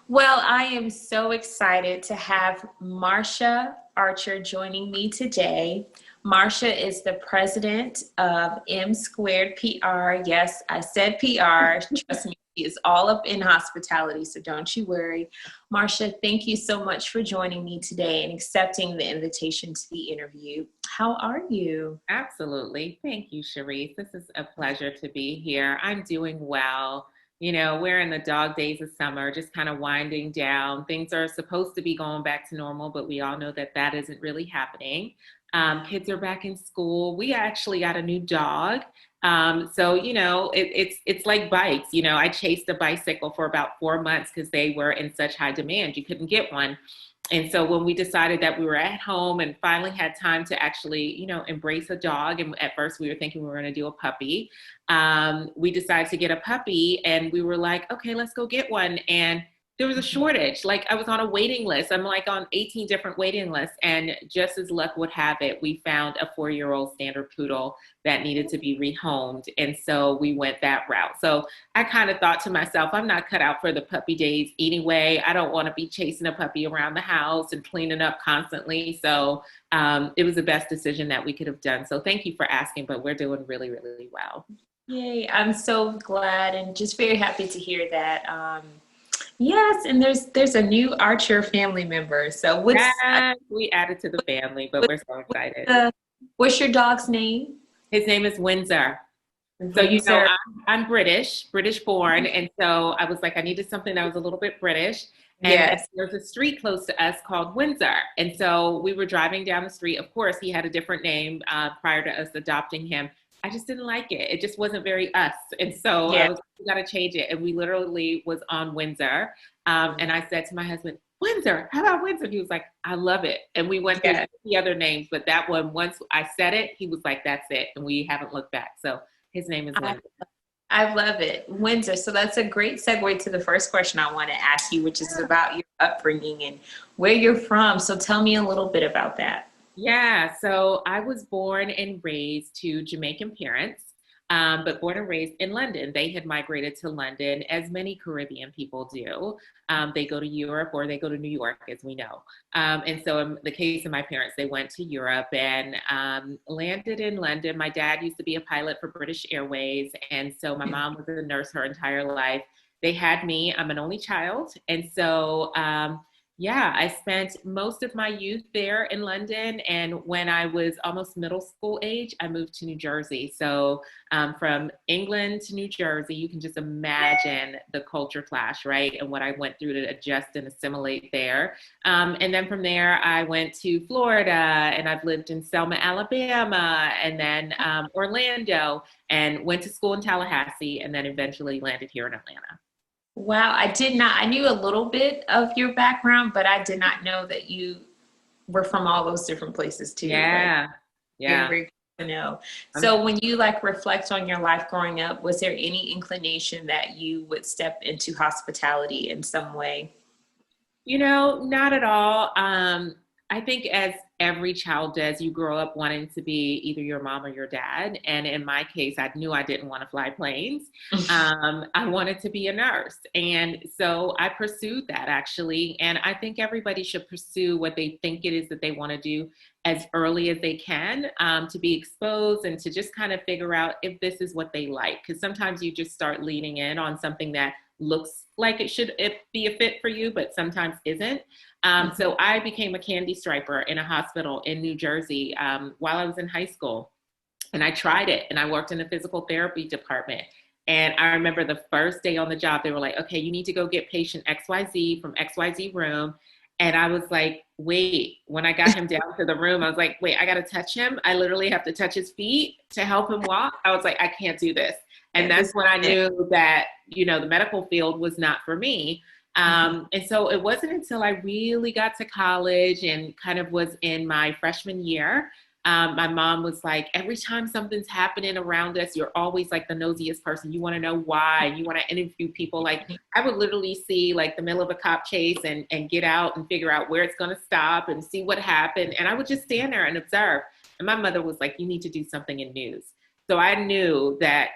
Well, I am so excited to have Marsha Archer joining me today. Marsha is the president of MSquared PR. Yes, I said PR. Trust me, she is all up in hospitality, so don't you worry. Marsha, thank you so much for joining me today and accepting the invitation to be interviewed. How are you? Absolutely. Thank you, Cherise. This is a pleasure to be here. I'm doing well. We're in the dog days of summer, just kind of winding down. Things are supposed to be going back to normal, but we all know that that isn't really happening. Kids are back in school. We actually got a new dog. It's like bikes. I chased a bicycle for about 4 months because they were in such high demand. You couldn't get one. And so when we decided that we were at home and finally had time to actually, embrace a dog, and at first we were thinking we were going to do a puppy, we decided to get a puppy, and we were like, okay, let's go get one. And there was a shortage. Like I was on a waiting list. I'm like on 18 different waiting lists. And just as luck would have it, we found a 4-year-old standard poodle that needed to be rehomed. And so we went that route. So I kind of thought to myself, I'm not cut out for the puppy days anyway. I don't want to be chasing a puppy around the house and cleaning up constantly. So it was the best decision that we could have done. So thank you for asking, but we're doing really, really well. Yay, I'm so glad and just very happy to hear that. Yes, and there's a new Archer family member. So Yes, we added to the family, but we're so excited. the what's your dog's name? His name is Windsor. So, Windsor. I'm British born. And so I was like, I needed something that was a little bit British. And Yes. there's a street close to us called Windsor. And so we were driving down the street. Of course, he had a different name prior to us adopting him. I just didn't like it. It just wasn't very us. And so I Yeah. was like, we got to change it. And we literally was on Windsor. And I said to my husband, Windsor, how about Windsor? He was like, I love it. And we went through Yeah. the other names, but that one, once I said it, he was like, that's it. And we haven't looked back. So his name is I, Windsor. I love it. Windsor. So that's a great segue to the first question I want to ask you, which is about your upbringing and where you're from. So tell me a little bit about that. Yeah, so I was born and raised to Jamaican parents, but born and raised in London. They had migrated to London, as many Caribbean people do. They go to Europe or they go to New York, as we know. And so, in the case of my parents, they went to Europe and landed in London. My dad used to be a pilot for British Airways, and so my mom was a nurse her entire life. They had me. I'm an only child, and so. Yeah, I spent most of my youth there in London. And when I was almost middle school age, I moved to New Jersey. So from England to New Jersey, you can just imagine the culture clash, right? And what I went through to adjust and assimilate there. And then from there, I went to Florida and I've lived in Selma, Alabama, and then Orlando, and went to school in Tallahassee, and then eventually landed here in Atlanta. Wow, I did not. I knew a little bit of your background, but I did not know that you were from all those different places too. Like Yeah. very, Yeah. very good to know. I'm So when you like reflect on your life growing up, was there any inclination that you would step into hospitality in some way? Not at all. I think as every child does, you grow up wanting to be either your mom or your dad. And in my case, I knew I didn't want to fly planes. I wanted to be a nurse. And so I pursued that actually. And I think everybody should pursue what they think it is that they want to do as early as they can, to be exposed and to just kind of figure out if this is what they like. Because sometimes you just start leaning in on something that looks like it be a fit for you, but sometimes isn't. So I became a candy striper in a hospital in New Jersey while I was in high school. And I tried it and I worked in the physical therapy department. And I remember the first day on the job, they were like, okay, you need to go get patient XYZ from XYZ room. And I was like, wait, when I got him down to the room, I was like, wait, I got to touch him. I literally have to touch his feet to help him walk. I was like, I can't do this. And Yeah, that's when I knew that, the medical field was not for me. And so it wasn't until I really got to college and kind of was in my freshman year. My mom was like, every time something's happening around us, you're always like the nosiest person. You want to know why. You want to interview people. Like I would literally see like the middle of a cop chase and get out and figure out where it's going to stop and see what happened. And I would just stand there and observe. And my mother was like, you need to do something in news. So I knew that,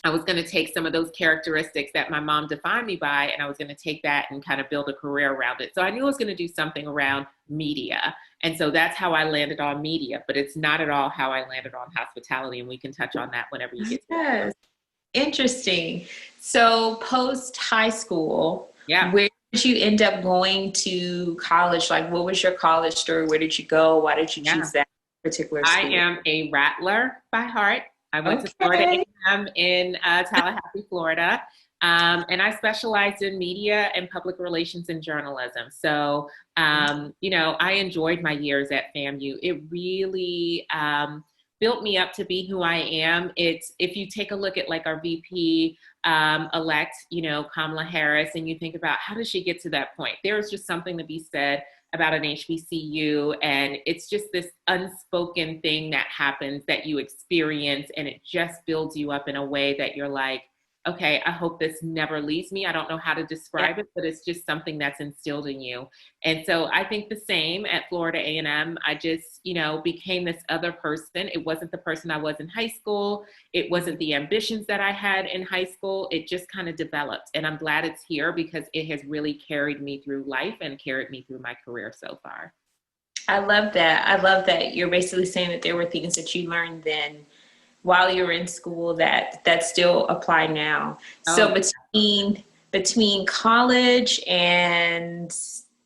I was going to take some of those characteristics that my mom defined me by, and I was going to take that and kind of build a career around it. So I knew I was going to do something around media. And so that's how I landed on media, but it's not at all how I landed on hospitality. And we can touch on that whenever you get to that. Yes. Interesting. So post high school, Yeah. where did you end up going to college? Like, what was your college story? Where did you go? Why did you choose that particular school? I am a rattler by heart. I went to Florida A&M in Tallahassee, Florida, and I specialized in media and public relations and journalism. So, you know, I enjoyed my years at FAMU. It really built me up to be who I am. It's, if you take a look at like our VP elect, you know, Kamala Harris, and you think about how did she get to that point? There's just something to be said about an HBCU, and it's just this unspoken thing that happens that you experience, and it just builds you up in a way that you're like, okay, I hope this never leaves me. I don't know how to describe it, but it's just something that's instilled in you. And so I think the same at Florida A&M. I just, you know, became this other person. It wasn't the person I was in high school. It wasn't the ambitions that I had in high school. It just kind of developed. And I'm glad it's here because it has really carried me through life and carried me through my career so far. I love that. I love that you're basically saying that there were things that you learned then while you were in school that still apply now. So between college and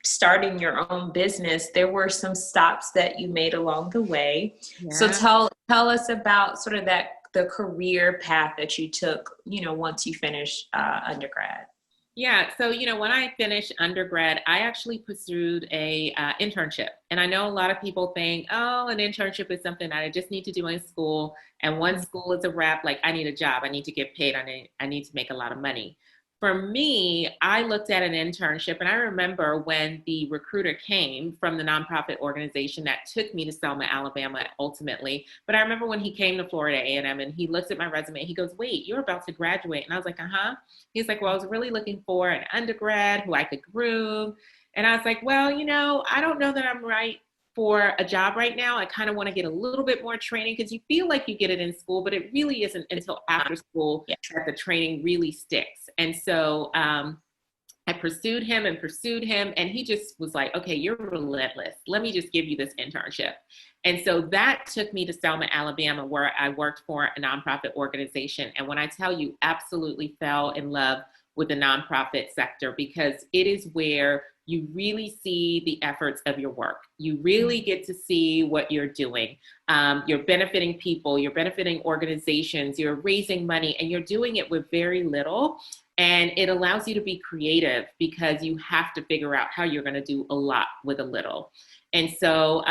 starting your own business, there were some stops that you made along the way. Yeah. So tell us about sort of the career path that you took, you know, once you finished undergrad. Yeah. So, you know, when I finished undergrad, I actually pursued a internship. And I know a lot of people think, oh, an internship is something that I just need to do in school. And once school is a wrap, like I need a job, I need to get paid, I need to make a lot of money. For me, I looked at an internship, and I remember when the recruiter came from the nonprofit organization that took me to Selma, Alabama, ultimately. But I remember when he came to Florida A&M and he looked at my resume, he goes, wait, you're about to graduate. And I was like, He's like, well, I was really looking for an undergrad who I could groom. And I was like, well, you know, I don't know that I'm right for a job right now. I kind of want to get a little bit more training, because you feel like you get it in school, but it really isn't until after school that the training really sticks. And so I pursued him, and he just was like, okay, you're relentless. Let me just give you this internship. And so that took me to Selma, Alabama, where I worked for a nonprofit organization. And when I tell you, absolutely fell in love with the nonprofit sector, because it is where you really see the efforts of your work. You really get to see what you're doing. You're benefiting people, you're benefiting organizations, you're raising money, and you're doing it with very little. And it allows you to be creative, because you have to figure out how you're going to do a lot with a little. And so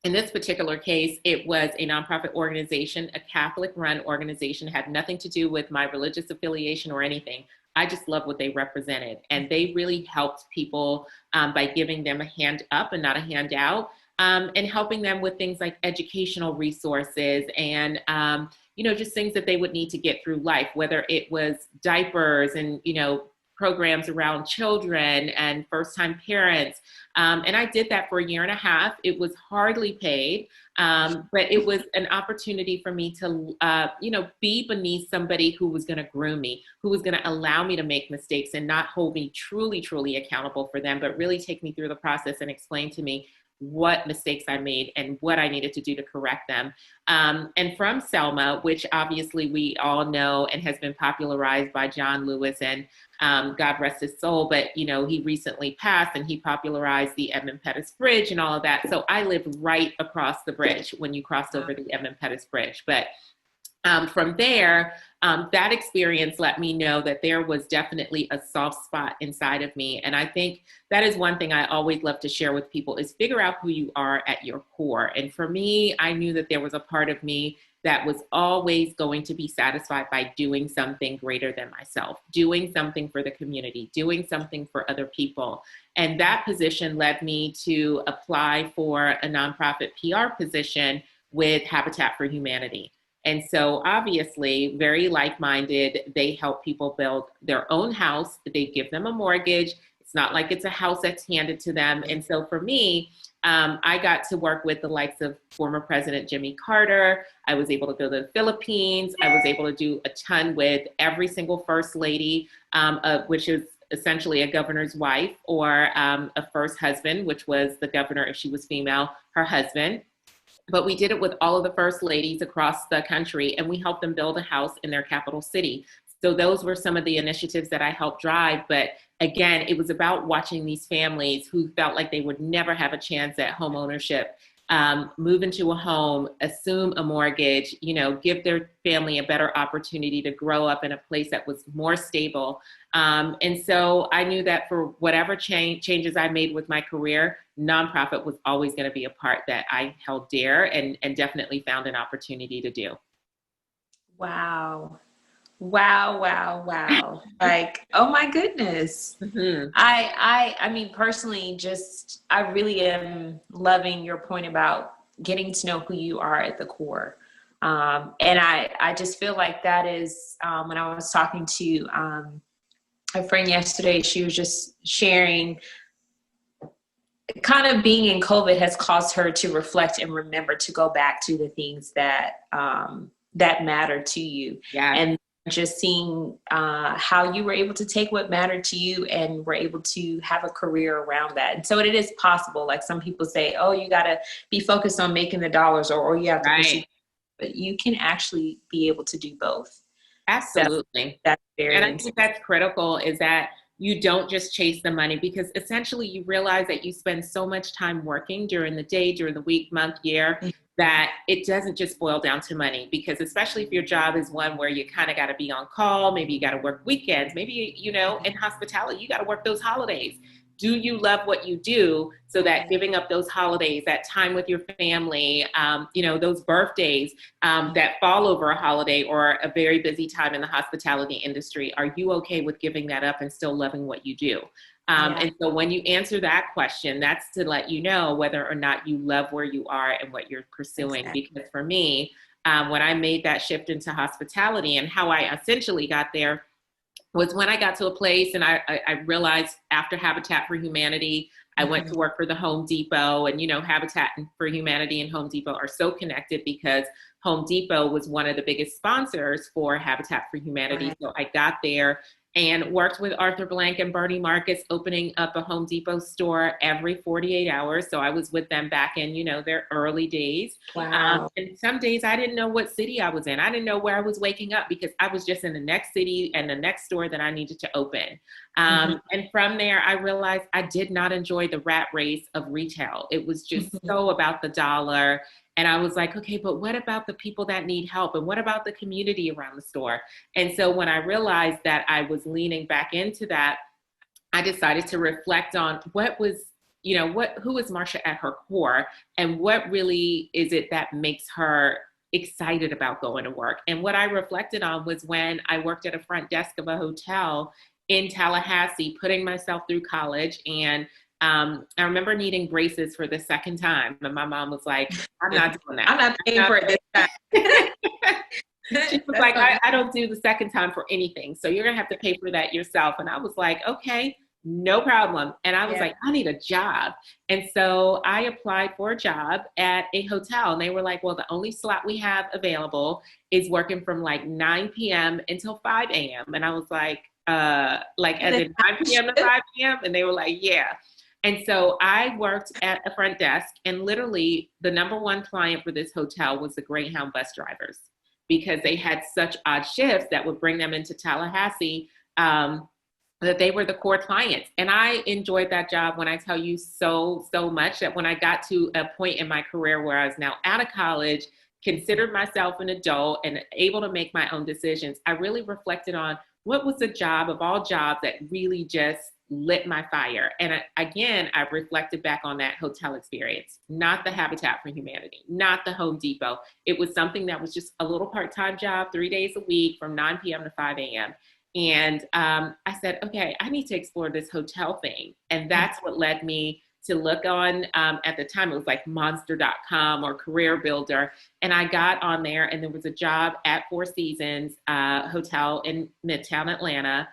in this particular case, it was a nonprofit organization, a Catholic-run organization, had nothing to do with my religious affiliation or anything. I just love what they represented. And they really helped people by giving them a hand up and not a handout, and helping them with things like educational resources and, you know, just things that they would need to get through life, whether it was diapers and, you know, programs around children and first-time parents. And I did that for a year and a half. It was hardly paid, but it was an opportunity for me to, you know, be beneath somebody who was going to groom me, who was going to allow me to make mistakes and not hold me truly, truly accountable for them, but really take me through the process and explain to me what mistakes I made and what I needed to do to correct them. And from Selma, which obviously we all know and has been popularized by John Lewis, and God rest his soul, but you know, he recently passed, and he popularized the Edmund Pettus Bridge and all of that. So I lived right across the bridge when you crossed over the Edmund Pettus Bridge. But from there, that experience let me know that there was definitely a soft spot inside of me. And I think that is one thing I always love to share with people, is figure out who you are at your core. And for me, I knew that there was a part of me that was always going to be satisfied by doing something greater than myself, doing something for the community, doing something for other people. And that position led me to apply for a nonprofit PR position with Habitat for Humanity. And so obviously, very like-minded, they help people build their own house. They give them a mortgage. It's not like it's a house that's handed to them. And so for me, I got to work with the likes of former President Jimmy Carter. I was able to go to the Philippines. I was able to do a ton with every single first lady, which is essentially a governor's wife, or a first husband, which was the governor, if she was female, her husband. But we did it with all of the first ladies across the country, and we helped them build a house in their capital city. So those were some of the initiatives that I helped drive. But again, it was about watching these families who felt like they would never have a chance at home ownership, move into a home, assume a mortgage, give their family a better opportunity to grow up in a place that was more stable. And so I knew that for whatever changes I made with my career, nonprofit was always going to be a part that I held dear and definitely found an opportunity to do. Wow. Wow, wow, wow. Like, oh my goodness. Mm-hmm. I mean, personally, I really am loving your point about getting to know who you are at the core. And I just feel like that is, when I was talking to a friend yesterday, she was just sharing kind of being in COVID has caused her to reflect and remember to go back to the things that matter to you. Yeah. And just seeing how you were able to take what mattered to you and were able to have a career around that. And so it is possible. Like some people say, oh, you got to be focused on making the dollars or you have to pursue, but you can actually be able to do both. Absolutely. So that's very and I think that's critical, is that you don't just chase the money, because essentially you realize that you spend so much time working during the day, during the week, month, year, that it doesn't just boil down to money. Because especially if your job is one where you kind of got to be on call, maybe you got to work weekends, maybe, in hospitality, you got to work those holidays. Do you love what you do, so that giving up those holidays, that time with your family, those birthdays that fall over a holiday or a very busy time in the hospitality industry, are you okay with giving that up and still loving what you do? And so when you answer that question, that's to let you know whether or not you love where you are and what you're pursuing. Exactly. Because for me, when I made that shift into hospitality, and how I essentially got there was when I got to a place and I realized after Habitat for Humanity, I went to work for the Home Depot, and, Habitat for Humanity and Home Depot are so connected because Home Depot was one of the biggest sponsors for Habitat for Humanity. Right. So I got there and worked with Arthur Blank and Bernie Marcus, opening up a Home Depot store every 48 hours. So I was with them back in, their early days. Wow. And some days I didn't know what city I was in. I didn't know where I was waking up, because I was just in the next city and the next store that I needed to open. And from there, I realized I did not enjoy the rat race of retail. It was just so about the dollar. And I was like, okay, but what about the people that need help? And what about the community around the store? And so when I realized that I was leaning back into that, I decided to reflect on what was, who is Marsha at her core, and what really is it that makes her excited about going to work. And what I reflected on was when I worked at a front desk of a hotel in Tallahassee, putting myself through college. And I remember needing braces for the second time. And my mom was like, I'm not doing that. I'm not paying for it this time. She was like, I don't do the second time for anything. So you're going to have to pay for that yourself. And I was like, okay, no problem. And I was like, I need a job. And so I applied for a job at a hotel. And they were like, well, the only slot we have available is working from like 9 p.m. until 5 a.m. And I was like as in 9 p.m. to 5 p.m. And they were like, yeah. And so I worked at a front desk, and literally the number one client for this hotel was the Greyhound bus drivers, because they had such odd shifts that would bring them into Tallahassee, that they were the core clients. And I enjoyed that job, when I tell you, so much, that when I got to a point in my career where I was now out of college, considered myself an adult and able to make my own decisions, I really reflected on what was the job of all jobs that really just lit my fire. And again, I reflected back on that hotel experience, not the Habitat for Humanity, not the Home Depot. It was something that was just a little part-time job, 3 days a week from 9 p.m. to 5 a.m. And I said, okay, I need to explore this hotel thing. And that's what led me to look on, at the time, it was like monster.com or Career Builder. And I got on there, and there was a job at Four Seasons Hotel in Midtown Atlanta.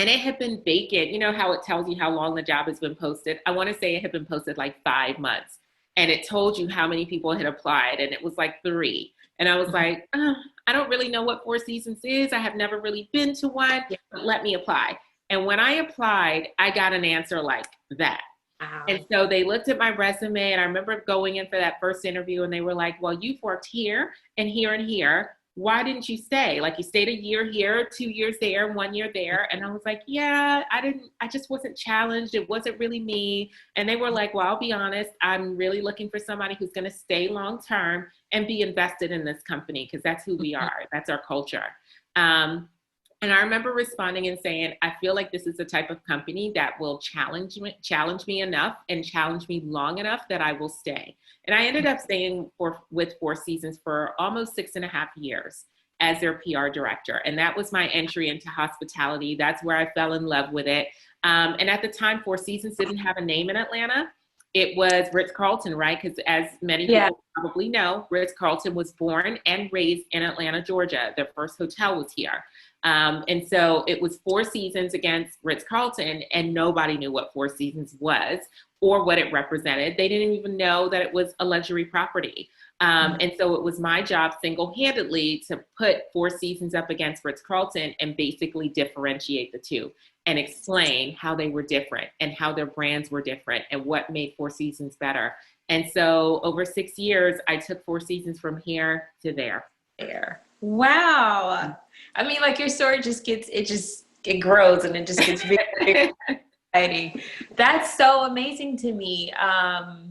And it had been vacant. You know how it tells you how long the job has been posted? I want to say it had been posted like 5 months. And it told you how many people had applied. And it was like 3. And I was like, I don't really know what Four Seasons is. I have never really been to one, but let me apply. And when I applied, I got an answer like that. Wow. And so they looked at my resume, and I remember going in for that first interview, and they were like, well, you've worked here and here and here. Why didn't you stay? Like, you stayed a year here, 2 years there, 1 year there. And I was like, yeah, I just wasn't challenged. It wasn't really me. And they were like, well, I'll be honest. I'm really looking for somebody who's going to stay long-term and be invested in this company, because that's who we are. That's our culture. And I remember responding and saying, I feel like this is the type of company that will challenge me enough and challenge me long enough that I will stay. And I ended up staying with Four Seasons for almost 6.5 years as their PR director. And that was my entry into hospitality. That's where I fell in love with it. And at the time, Four Seasons didn't have a name in Atlanta. It was Ritz-Carlton, right? Because as many people probably know, Ritz-Carlton was born and raised in Atlanta, Georgia. Their first hotel was here. And so it was Four Seasons against Ritz-Carlton, and nobody knew what Four Seasons was or what it represented. They didn't even know that it was a luxury property. And so it was my job single-handedly to put Four Seasons up against Ritz-Carlton and basically differentiate the two and explain how they were different and how their brands were different and what made Four Seasons better. And so over 6 years, I took Four Seasons from here to there. Wow. I mean, like, your story it grows, and it just gets very, very exciting. That's so amazing to me. I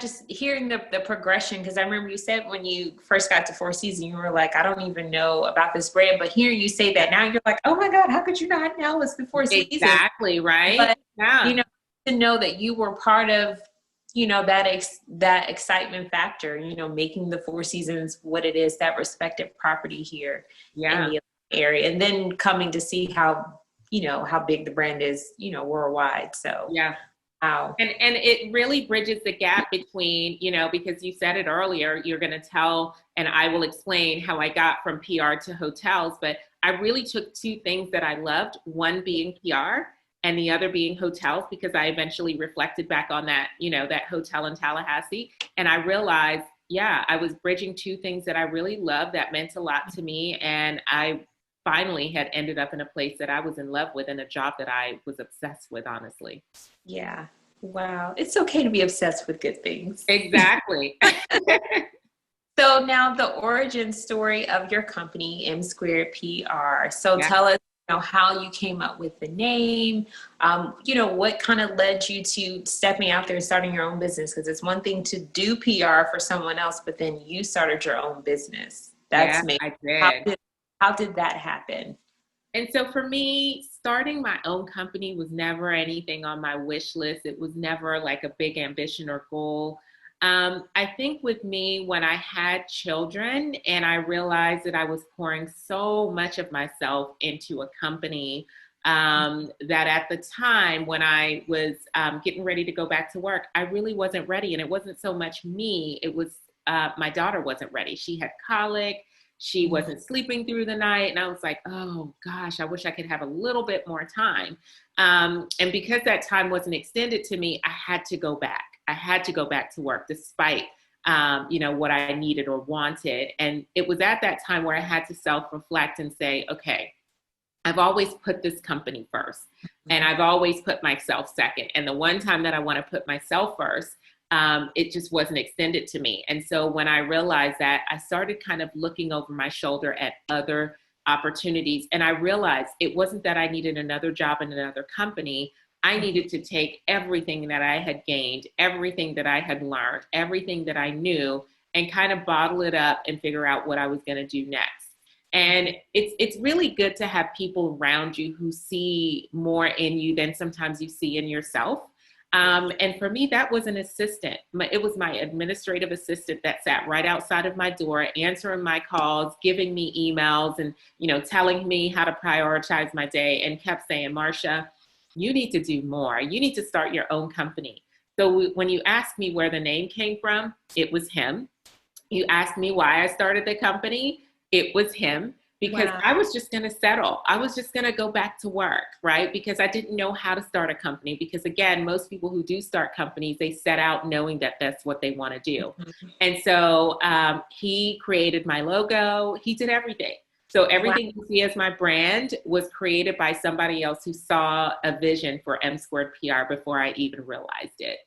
just hearing the progression, because I remember you said when you first got to Four Seasons, you were like, I don't even know about this brand. But hearing you say that now, you're like, oh my God, how could you not know it's the Four Seasons? Exactly, right? But, to know that you were part of, that excitement factor, making the Four Seasons what it is, that respected property here in the area, and then coming to see how big the brand is, worldwide. So wow. And it really bridges the gap between, because you said it earlier, you're going to tell, and I will explain how I got from PR to hotels, but I really took 2 things that I loved, one being PR and the other being hotels, because I eventually reflected back on that, that hotel in Tallahassee. And I realized, I was bridging 2 things that I really loved that meant a lot to me. And I finally had ended up in a place that I was in love with and a job that I was obsessed with, honestly. Yeah. Wow. It's okay to be obsessed with good things. Exactly. So now the origin story of your company, MSquared PR. So tell us, how you came up with the name, what kind of led you to stepping out there and starting your own business? Because it's one thing to do PR for someone else, but then you started your own business. That's amazing. I did. How did that happen? And so for me, starting my own company was never anything on my wish list. It was never like a big ambition or goal. I think with me, when I had children and I realized that I was pouring so much of myself into a company, that at the time when I was getting ready to go back to work, I really wasn't ready. And it wasn't so much me, it was my daughter wasn't ready. She had colic. She wasn't sleeping through the night. And I was like, oh gosh, I wish I could have a little bit more time. And because that time wasn't extended to me, I had to go back. I had to go back to work despite, what I needed or wanted. And it was at that time where I had to self-reflect and say, okay, I've always put this company first, and I've always put myself second. And the one time that I want to put myself first, it just wasn't extended to me. And so when I realized that, I started kind of looking over my shoulder at other opportunities. And I realized it wasn't that I needed another job in another company. I needed to take everything that I had gained, everything that I had learned, everything that I knew, and kind of bottle it up and figure out what I was going to do next. And it's really good to have people around you who see more in you than sometimes you see in yourself. And for me, that was an assistant. It was my administrative assistant that sat right outside of my door, answering my calls, giving me emails, and, telling me how to prioritize my day, and kept saying, Marsha, you need to do more. You need to start your own company. So when you asked me where the name came from, it was him. You asked me why I started the company, it was him. because Wow. I was just going to settle. I was just going to go back to work, right? Because I didn't know how to start a company. Because again, most people who do start companies, they set out knowing that that's what they want to do. Mhm. And so he created my logo. He did everything. So Wow. everything you see as my brand was created by somebody else who saw a vision for MSquared PR before I even realized it.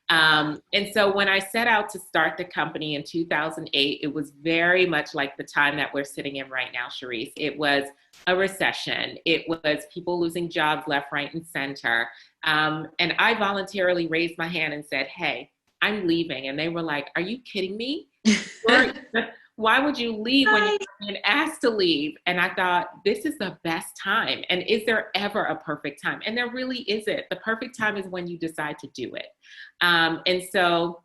And so when I set out to start the company in 2008, it was very much like the time that we're sitting in right now, Cherise. It was a recession. It was people losing jobs left, right, and center. And I voluntarily raised my hand and said, hey, I'm leaving. And they were like, are you kidding me? Why would you leave when you're being asked to leave? And I thought, this is the best time. And is there ever a perfect time? And there really isn't. The perfect time is when you decide to do it. And so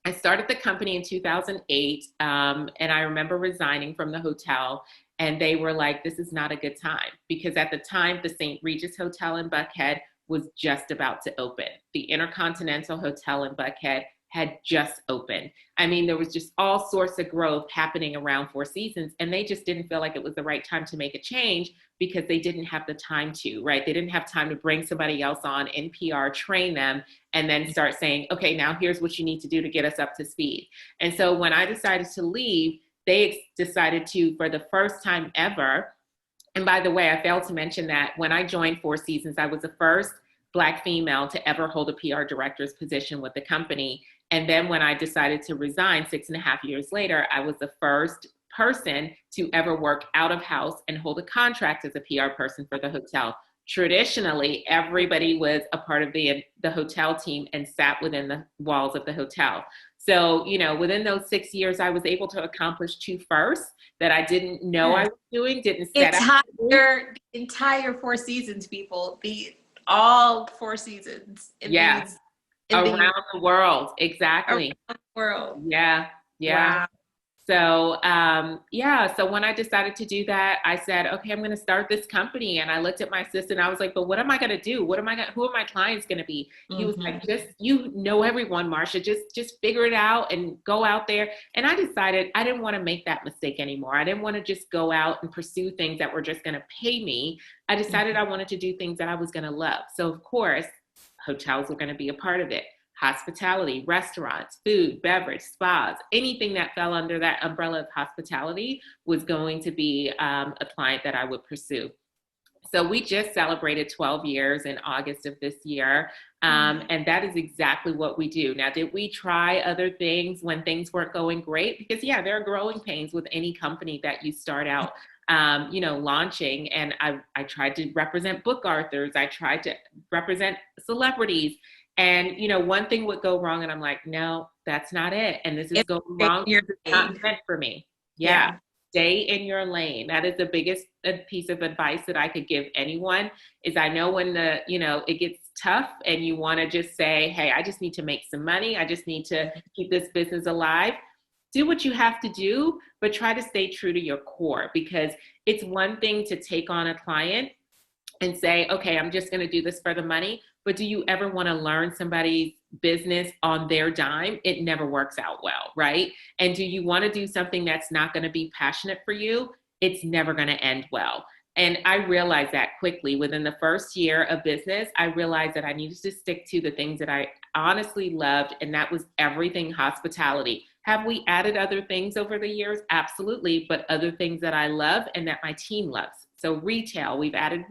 I started the company in 2008. And I remember resigning from the hotel. And they were like, this is not a good time. Because at the time, the St. Regis Hotel in Buckhead was just about to open. The Intercontinental Hotel in Buckhead had just opened. I mean, there was just all sorts of growth happening around Four Seasons, and they just didn't feel like it was the right time to make a change because they didn't have the time to, right? They didn't have time to bring somebody else on in PR, train them, and then start saying, okay, now here's what you need to do to get us up to speed. And so when I decided to leave, they decided to, for the first time ever, and by the way, I failed to mention that when I joined Four Seasons, I was the first Black female to ever hold a PR director's position with the company. And then when I decided to resign 6.5 years later, I was the first person to ever work out of house and hold a contract as a PR person for the hotel. Traditionally, everybody was a part of the hotel team and sat within the walls of the hotel. So, you know, within those 6 years, I was able to accomplish two firsts that I didn't know I was doing, didn't set out. The entire Four Seasons, people, all Four Seasons Yeah. Around the world. Exactly. Around the world. Yeah. Yeah. Wow. So, so when I decided to do that, I said, okay, I'm going to start this company. And I looked at my assistant. I was like, but what am I going to do? Who are my clients going to be? He was like, you know everyone, Marsha, just figure it out and go out there. And I decided I didn't want to make that mistake anymore. I didn't want to just go out and pursue things that were just going to pay me. I decided I wanted to do things that I was going to love. So of course, hotels were going to be a part of it. Hospitality, restaurants, food, beverage, spas, anything that fell under that umbrella of hospitality was going to be a client that I would pursue. So we just celebrated 12 years in August of this year. And that is exactly what we do. Now, did we try other things when things weren't going great? Because yeah, there are growing pains with any company that you start out launching. And I tried to represent book authors. I tried to represent celebrities. And, one thing would go wrong and I'm like, no, that's not it. And this is going wrong. It's not meant for me. Yeah. Stay in your lane. That is the biggest piece of advice that I could give anyone is I know when it gets tough and you want to just say, hey, I just need to make some money. I just need to keep this business alive. Do what you have to do, but try to stay true to your core because it's one thing to take on a client and say, okay, I'm just going to do this for the money. But do you ever want to learn somebody's business on their dime? It never works out well, right? And do you want to do something that's not going to be passionate for you? It's never going to end well. And I realized that quickly. Within the first year of business, I realized that I needed to stick to the things that I honestly loved, and that was everything hospitality. Have we added other things over the years? Absolutely, but other things that I love and that my team loves. So retail, we've added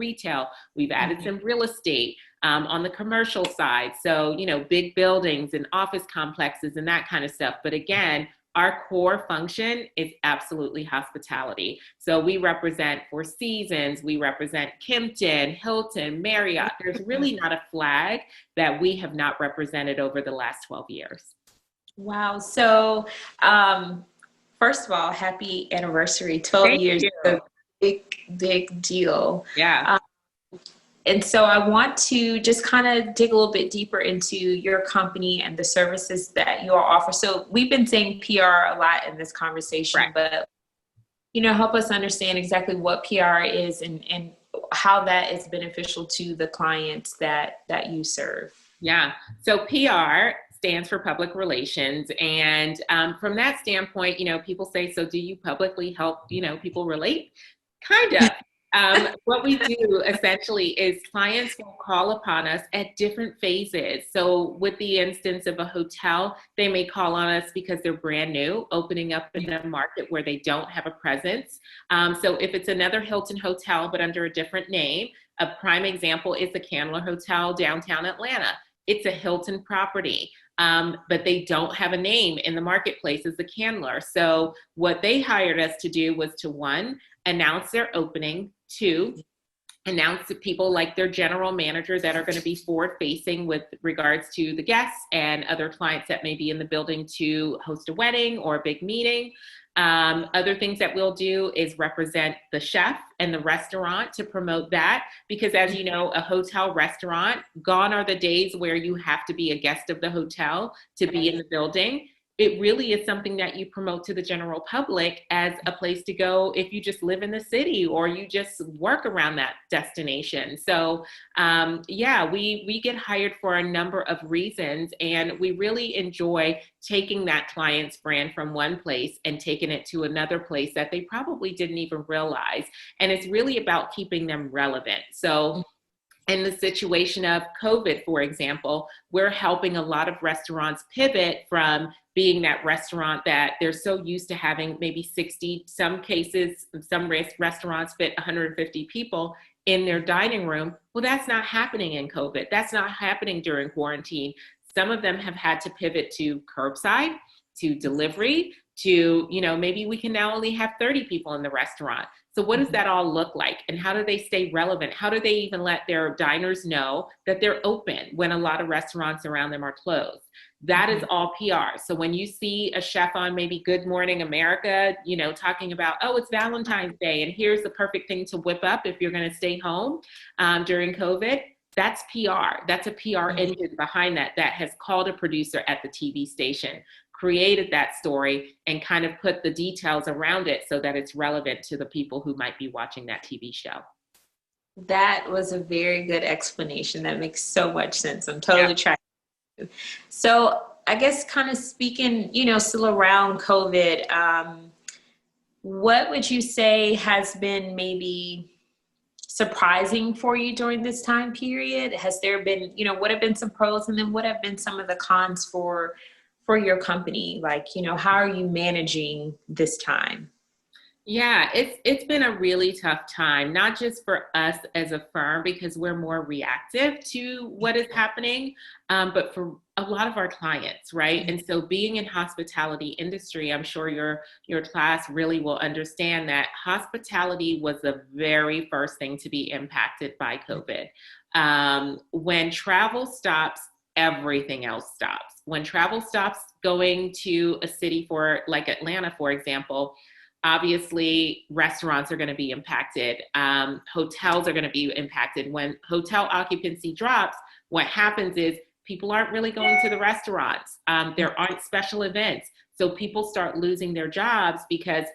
some real estate on the commercial side. So, big buildings and office complexes and that kind of stuff. But again, our core function is absolutely hospitality. So we represent Four Seasons, we represent Kimpton, Hilton, Marriott. There's really not a flag that we have not represented over the last 12 years. Wow. So, first of all, happy anniversary. 12 Thank years. you. Big deal. Yeah. And so I want to just kind of dig a little bit deeper into your company and the services that you all offer. So we've been saying PR a lot in this conversation, right. But, help us understand exactly what PR is and how that is beneficial to the clients that you serve. Yeah. So PR stands for public relations. And from that standpoint, people say, so do you publicly help, people relate? Kind of. What we do essentially is clients will call upon us at different phases. So with the instance of a hotel, they may call on us because they're brand new, opening up in a market where they don't have a presence. So if it's another Hilton hotel, but under a different name, a prime example is the Candler Hotel downtown Atlanta. It's a Hilton property. But they don't have a name in the marketplace as the Candler. So what they hired us to do was to, one, announce their opening, two, announce to people like their general managers that are going to be forward facing with regards to the guests and other clients that may be in the building to host a wedding or a big meeting. Other things that we'll do is represent the chef and the restaurant to promote that, because as you know, a hotel restaurant, gone are the days where you have to be a guest of the hotel to be in the building. It really is something that you promote to the general public as a place to go if you just live in the city or you just work around that destination. So we get hired for a number of reasons, and we really enjoy taking that client's brand from one place and taking it to another place that they probably didn't even realize. And it's really about keeping them relevant. So in the situation of COVID, for example, we're helping a lot of restaurants pivot from being that restaurant that they're so used to having maybe 60, some cases, some restaurants fit 150 people in their dining room. Well, that's not happening in COVID. That's not happening during quarantine. Some of them have had to pivot to curbside, to delivery, to, maybe we can now only have 30 people in the restaurant. So what does that all look like? And how do they stay relevant? How do they even let their diners know that they're open when a lot of restaurants around them are closed? That is all PR. So when you see a chef on maybe Good Morning America, talking about, oh, it's Valentine's Day, and here's the perfect thing to whip up if you're going to stay home during COVID, that's PR. That's a PR engine behind that has called a producer at the TV station, created that story, and kind of put the details around it so that it's relevant to the people who might be watching that TV show. That was a very good explanation. That makes so much sense. I'm totally tracking. So I guess kind of speaking, still around COVID, what would you say has been maybe surprising for you during this time period? Has there been, what have been some pros, and then what have been some of the cons for your company? Like, how are you managing this time? Yeah, it's been a really tough time, not just for us as a firm because we're more reactive to what is happening, but for a lot of our clients, right? And so being in hospitality industry, I'm sure your class really will understand that hospitality was the very first thing to be impacted by COVID. When travel stops, everything else stops. When travel stops going to a city for like Atlanta, for example, obviously restaurants are going to be impacted. Hotels are going to be impacted. When hotel occupancy drops, what happens is people aren't really going to the restaurants. There aren't special events. So people start losing their jobs because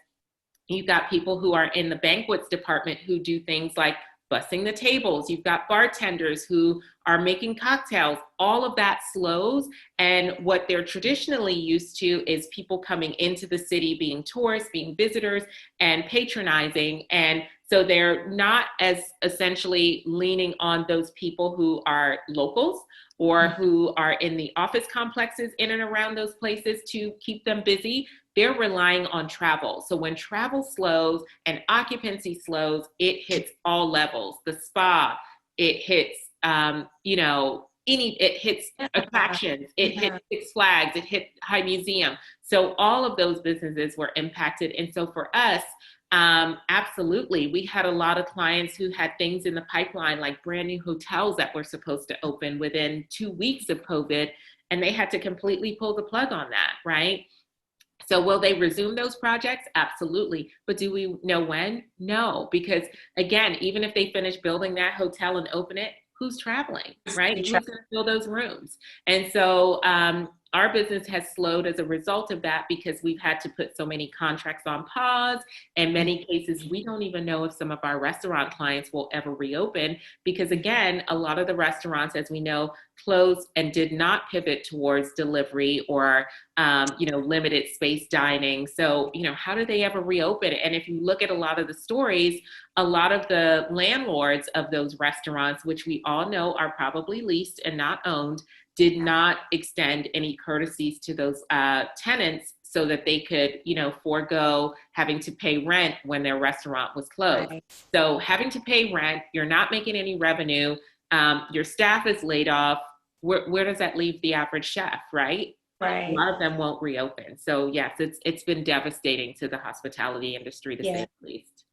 you've got people who are in the banquets department who do things like bussing the tables. You've got bartenders who are making cocktails. All of that slows. And what they're traditionally used to is people coming into the city, being tourists, being visitors, and patronizing. And so they're not as essentially leaning on those people who are locals or who are in the office complexes in and around those places to keep them busy. They're relying on travel. So when travel slows and occupancy slows, it hits all levels. The spa, it hits, it hits attractions, it hits Six Flags, it hit High Museum. So all of those businesses were impacted. And so for us, absolutely, we had a lot of clients who had things in the pipeline, like brand new hotels that were supposed to open within 2 weeks of COVID, and they had to completely pull the plug on that, right? So will they resume those projects? Absolutely. But do we know when? No, because again, even if they finish building that hotel and open it, who's traveling, right? Who's going to fill those rooms? And so our business has slowed as a result of that because we've had to put so many contracts on pause. In many cases, we don't even know if some of our restaurant clients will ever reopen because, again, a lot of the restaurants, as we know, closed and did not pivot towards delivery or limited space dining. So, how do they ever reopen? And if you look at a lot of the stories, a lot of the landlords of those restaurants, which we all know are probably leased and not owned, did not extend any courtesies to those tenants so that they could, forego having to pay rent when their restaurant was closed. Right. So having to pay rent, you're not making any revenue, your staff is laid off. Where does that leave the average chef, right? Right. A lot of them won't reopen. So yes, it's been devastating to the hospitality industry to say the least.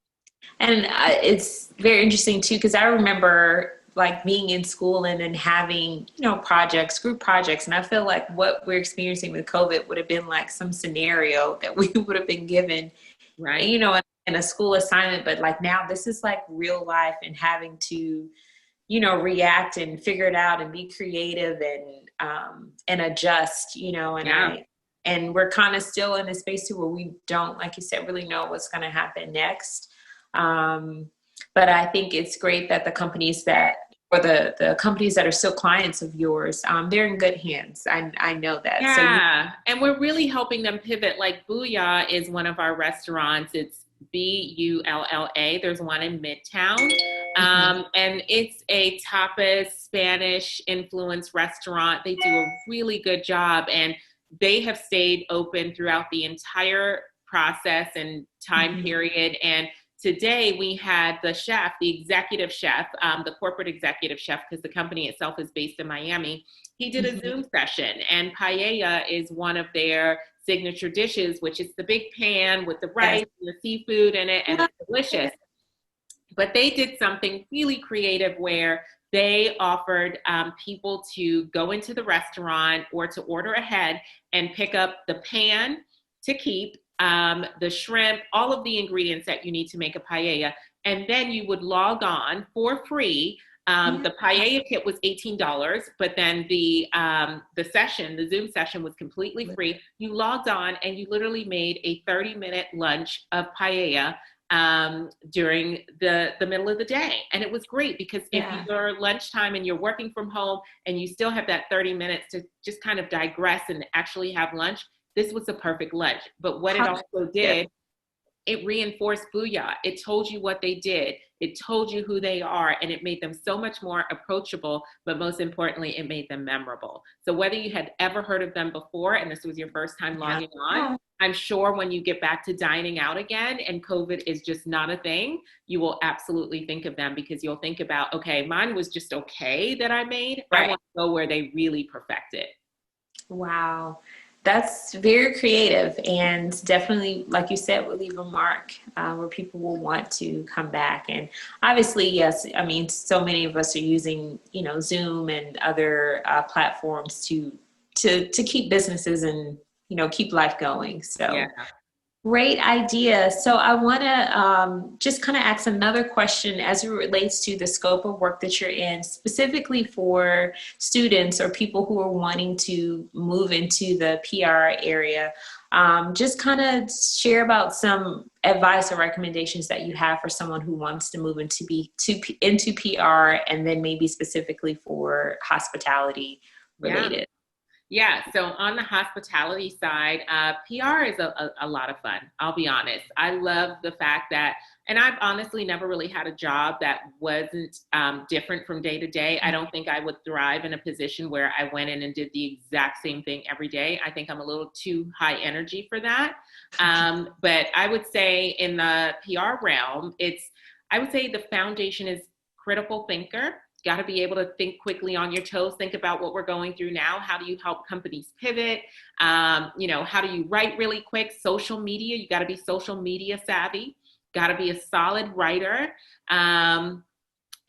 And it's very interesting too, because I remember like being in school and then having, projects, group projects. And I feel like what we're experiencing with COVID would have been like some scenario that we would have been given, right? In a school assignment. But like now this is like real life and having to, react and figure it out and be creative and adjust, and we're kind of still in a space too where we don't, like you said, really know what's going to happen next. But I think it's great that the companies that are still clients of yours, they're in good hands. I know that. Yeah. And we're really helping them pivot. Like Booyah is one of our restaurants. It's Bulla. There's one in Midtown. And it's a tapas, Spanish influenced restaurant. They do a really good job and they have stayed open throughout the entire process and time period. And today we had the chef, the executive chef, the corporate executive chef, because the company itself is based in Miami. He did a Zoom session, and paella is one of their signature dishes, which is the big pan with the rice and the seafood in it, and it's delicious. But they did something really creative where they offered people to go into the restaurant or to order ahead and pick up the pan to keep, the shrimp, all of the ingredients that you need to make a paella. And then you would log on for free. The paella kit was $18, but then the Zoom session was completely free. You logged on and you literally made a 30-minute lunch of paella during the middle of the day. And it was great because if you're lunchtime and you're working from home and you still have that 30 minutes to just kind of digress and actually have lunch, this was the perfect lunch. But what it also did, it reinforced Booyah. It told you what they did. It told you who they are, and it made them so much more approachable, but most importantly, it made them memorable. So whether you had ever heard of them before, and this was your first time logging on, I'm sure when you get back to dining out again and COVID is just not a thing, you will absolutely think of them because you'll think about, okay, mine was just okay that I made. Right. I want to go where they really perfect it. Wow. That's very creative and definitely, like you said, will leave a mark where people will want to come back. And obviously, yes, I mean, so many of us are using, Zoom and other platforms to keep businesses and, keep life going. So great idea. So I want to just kind of ask another question as it relates to the scope of work that you're in, specifically for students or people who are wanting to move into the PR area. Just kind of share about some advice or recommendations that you have for someone who wants to move into PR and then maybe specifically for hospitality related. Yeah, so on the hospitality side, PR is a lot of fun, I'll be honest. I love the fact that, and I've honestly never really had a job that wasn't different from day to day. I don't think I would thrive in a position where I went in and did the exact same thing every day. I think I'm a little too high energy for that. But I would say in the PR realm, I would say the foundation is critical thinker. Got to be able to think quickly on your toes, think about what we're going through now. How do you help companies pivot? How do you write really quick? Social media, you got to be social media savvy, got to be a solid writer. And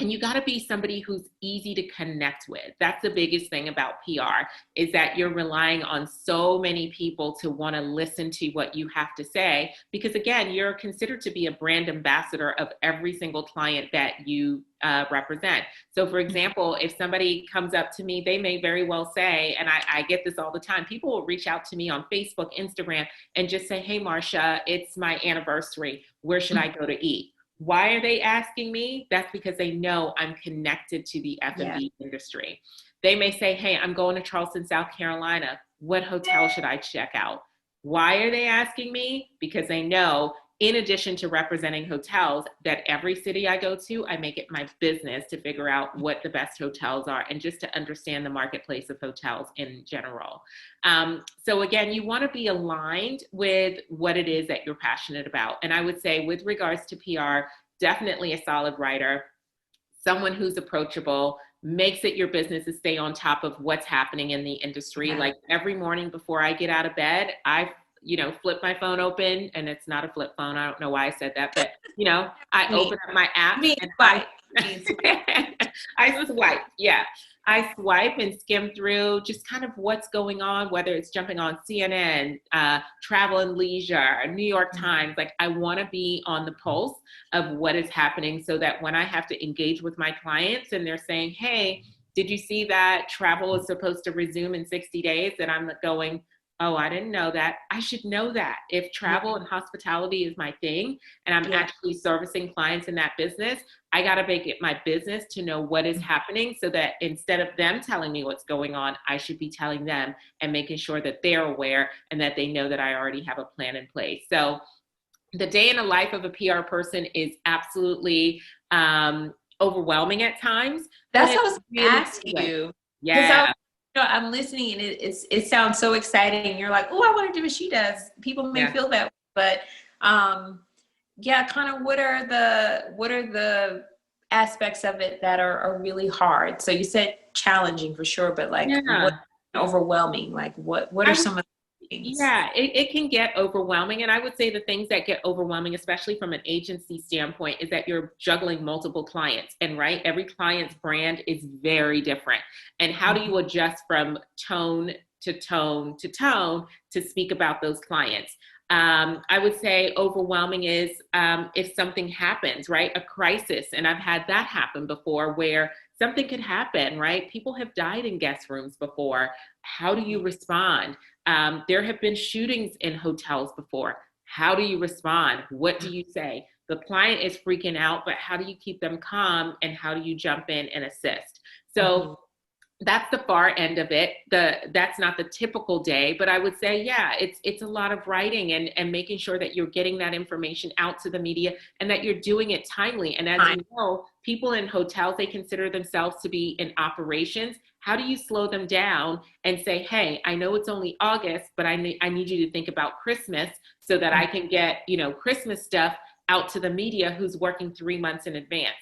And you got to be somebody who's easy to connect with. That's the biggest thing about PR, is that you're relying on so many people to want to listen to what you have to say. Because again, you're considered to be a brand ambassador of every single client that you represent. So for example, if somebody comes up to me, they may very well say, and I get this all the time, people will reach out to me on Facebook, Instagram, and just say, hey, Marsha, it's my anniversary. Where should I go to eat? Why are they asking me? That's because they know I'm connected to the F&B industry. They may say, hey, I'm going to Charleston, South Carolina. What hotel should I check out? Why are they asking me? Because they know, in addition to representing hotels, that every city I go to, I make it my business to figure out what the best hotels are and just to understand the marketplace of hotels in general. So again, you want to be aligned with what it is that you're passionate about. And I would say with regards to PR, definitely a solid writer, someone who's approachable, makes it your business to stay on top of what's happening in the industry. Yeah. Like every morning before I get out of bed, I flip my phone open, and it's not a flip phone. I don't know why I said that, but I open up my app and I swipe. Yeah. I swipe and skim through just kind of what's going on, whether it's jumping on CNN, Travel and Leisure, New York Times. Like I want to be on the pulse of what is happening so that when I have to engage with my clients and they're saying, hey, did you see that travel is supposed to resume in 60 days? And I'm going, oh, I didn't know that. I should know that. If travel and hospitality is my thing and I'm actually servicing clients in that business, I got to make it my business to know what is happening so that instead of them telling me what's going on, I should be telling them and making sure that they're aware and that they know that I already have a plan in place. So the day in the life of a PR person is absolutely overwhelming at times. That's what I was going to ask you. Yeah. I'm listening and it sounds so exciting. You're like, oh, I want to do what she does. People may feel that, but kind of what are the aspects of it that are really hard? So you said challenging for sure, but like what overwhelming? Like what are some of the things? Yeah, it can get overwhelming. And I would say the things that get overwhelming, especially from an agency standpoint, is that you're juggling multiple clients. And every client's brand is very different. And how do you adjust from tone to tone to tone to speak about those clients? I would say overwhelming is if something happens, right? A crisis. And I've had that happen before where something could happen, right? People have died in guest rooms before. How do you respond? There have been shootings in hotels before. How do you respond? What do you say? The client is freaking out, but how do you keep them calm and how do you jump in and assist? So that's the far end of it. That's not the typical day, but I would say, it's a lot of writing and making sure that you're getting that information out to the media and that you're doing it timely. And as you know, people in hotels, they consider themselves to be in operations. How do you slow them down and say, hey, I know it's only August, but I need you to think about Christmas so that I can get, Christmas stuff out to the media who's working 3 months in advance.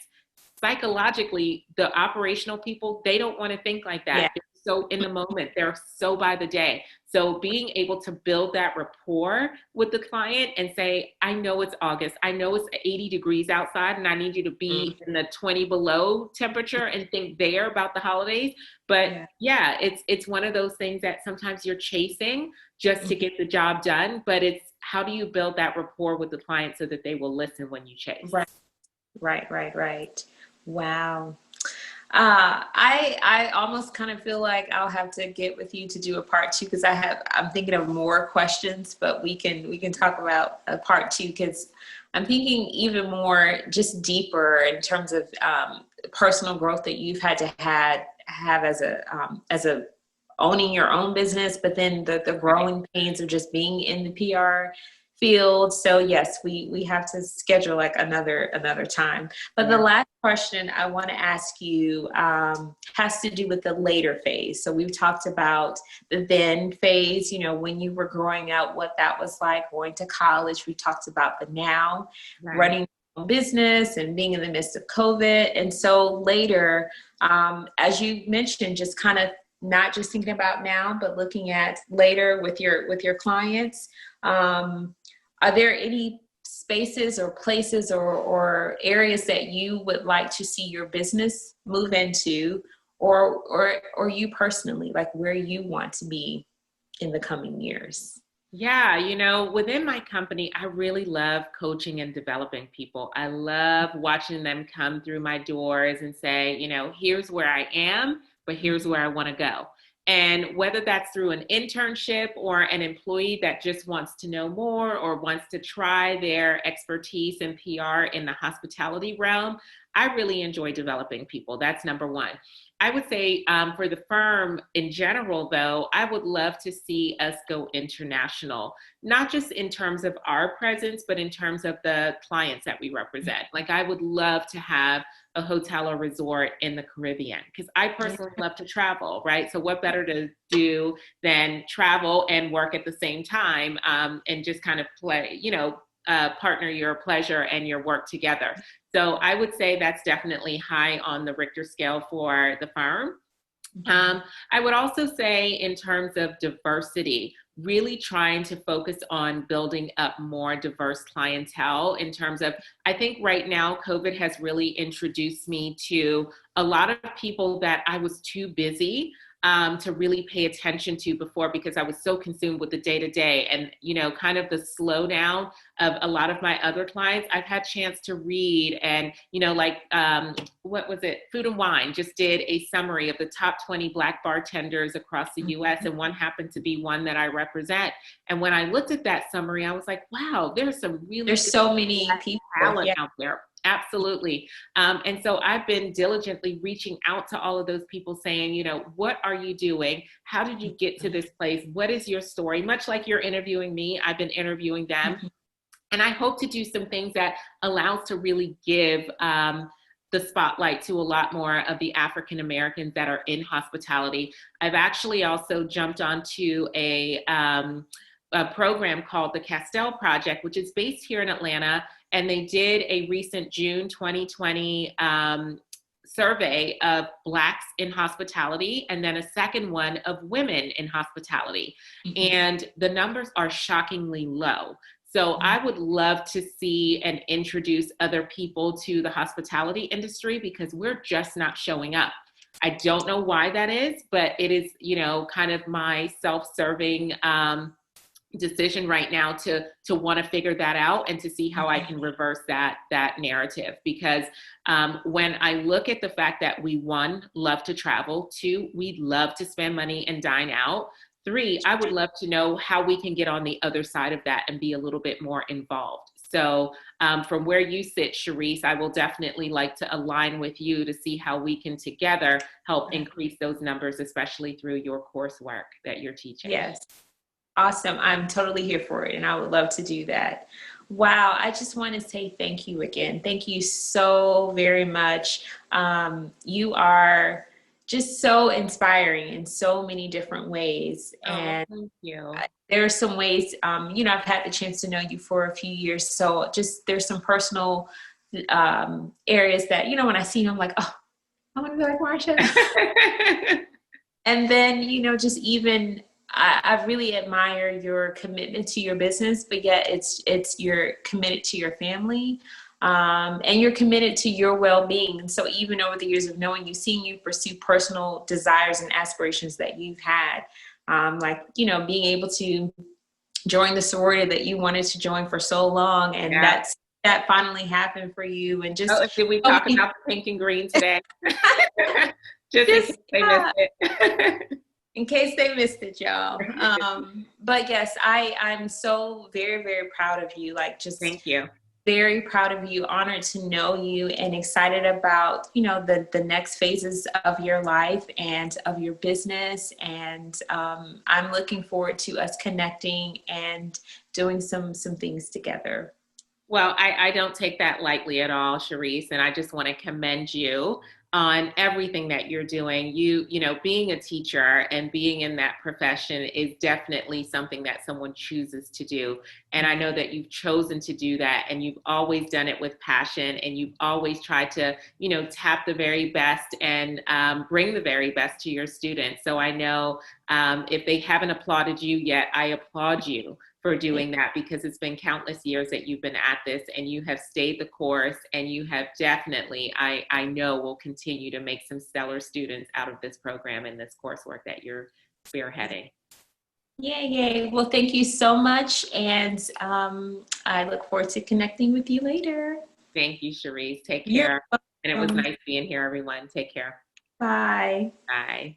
Psychologically, the operational people, they don't want to think like that. Yeah. They're so in the moment. They're so by the day. So being able to build that rapport with the client and say, I know it's August. I know it's 80 degrees outside and I need you to be in the 20 below temperature and think there about the holidays. But it's one of those things that sometimes you're chasing just to get the job done. But it's how do you build that rapport with the client so that they will listen when you chase? Right. Wow. I almost kind of feel like I'll have to get with you to do a part 2 because I'm thinking of more questions, but we can talk about a part 2 because I'm thinking even more just deeper in terms of personal growth that you've had to have as a owning your own business, but then the growing pains of just being in the PR field. So yes, we have to schedule like another time. But the last question I want to ask you has to do with the later phase. So we've talked about the then phase, when you were growing up, what that was like, going to college. We talked about the now, running your own business and being in the midst of COVID. And so later, as you mentioned, just kind of not just thinking about now, but looking at later with your clients. Are there any spaces or places or areas that you would like to see your business move into, or you personally, like where you want to be in the coming years? Yeah, within my company, I really love coaching and developing people. I love watching them come through my doors and say, here's where I am, but here's where I want to go. And whether that's through an internship or an employee that just wants to know more or wants to try their expertise in PR in the hospitality realm, I really enjoy developing people. That's number one. I would say for the firm in general, though, I would love to see us go international, not just in terms of our presence, but in terms of the clients that we represent. Like I would love to have a hotel or resort in the Caribbean because I personally love to travel, right? So what better to do than travel and work at the same time and just kind of play, partner your pleasure and your work together. So I would say that's definitely high on the Richter scale for the firm. I would also say in terms of diversity, really trying to focus on building up more diverse clientele in terms of, I think right now, COVID has really introduced me to a lot of people that I was too busy to really pay attention to before because I was so consumed with the day-to-day and, kind of the slowdown of a lot of my other clients. I've had chance to read and, what was it? Food and Wine just did a summary of the top 20 Black bartenders across the US, and one happened to be one that I represent. And when I looked at that summary, I was like, wow, there's so many people talent out there. Absolutely. And so I've been diligently reaching out to all of those people saying, what are you doing? How did you get to this place? What is your story? Much like you're interviewing me, I've been interviewing them. And I hope to do some things that allows to really give the spotlight to a lot more of the African Americans that are in hospitality. I've actually also jumped onto a program called the Castell Project, which is based here in Atlanta. And they did a recent June 2020 survey of Blacks in hospitality, and then a second one of women in hospitality. And the numbers are shockingly low. So I would love to see and introduce other people to the hospitality industry because we're just not showing up. I don't know why that is, but it is, kind of my self-serving decision right now to want to figure that out and to see how I can reverse that narrative. Because when I look at the fact that we, one, love to travel, two, we love to spend money and dine out, three, I would love to know how we can get on the other side of that and be a little bit more involved. So from where you sit, Cherise, I will definitely like to align with you to see how we can together help increase those numbers, especially through your coursework that you're teaching. Yes. Awesome. I'm totally here for it, and I would love to do that. Wow. I just want to say thank you again. Thank you so very much. You are just so inspiring in so many different ways. And thank you. There are some ways, I've had the chance to know you for a few years. So just there's some personal areas that, when I see you, I'm like, oh, I want to be like Marsha. And then, just even I really admire your commitment to your business, but yet it's you're committed to your family, and you're committed to your well-being. And so even over the years of knowing you, seeing you pursue personal desires and aspirations that you've had, being able to join the sorority that you wanted to join for so long, and that finally happened for you. And just did we talk about the pink and green today? just in case they missed it. In case they missed it, y'all. But yes, I'm so very, very proud of you. Thank you. Very proud of you, honored to know you, and excited about, the next phases of your life and of your business. And I'm looking forward to us connecting and doing some things together. Well, I don't take that lightly at all, Cherise, and I just want to commend you on everything that you're doing. Being a teacher and being in that profession is definitely something that someone chooses to do. And I know that you've chosen to do that, and you've always done it with passion, and you've always tried to, tap the very best and bring the very best to your students. So I know if they haven't applauded you yet, I applaud you for doing that, because it's been countless years that you've been at this, and you have stayed the course, and you have definitely, I know, will continue to make some stellar students out of this program and this coursework that you're spearheading. Yay, yay. Well, thank you so much. And I look forward to connecting with you later. Thank you, Cherise. Take You're care. And it was welcome. nice being here, everyone. Take care. Bye. Bye.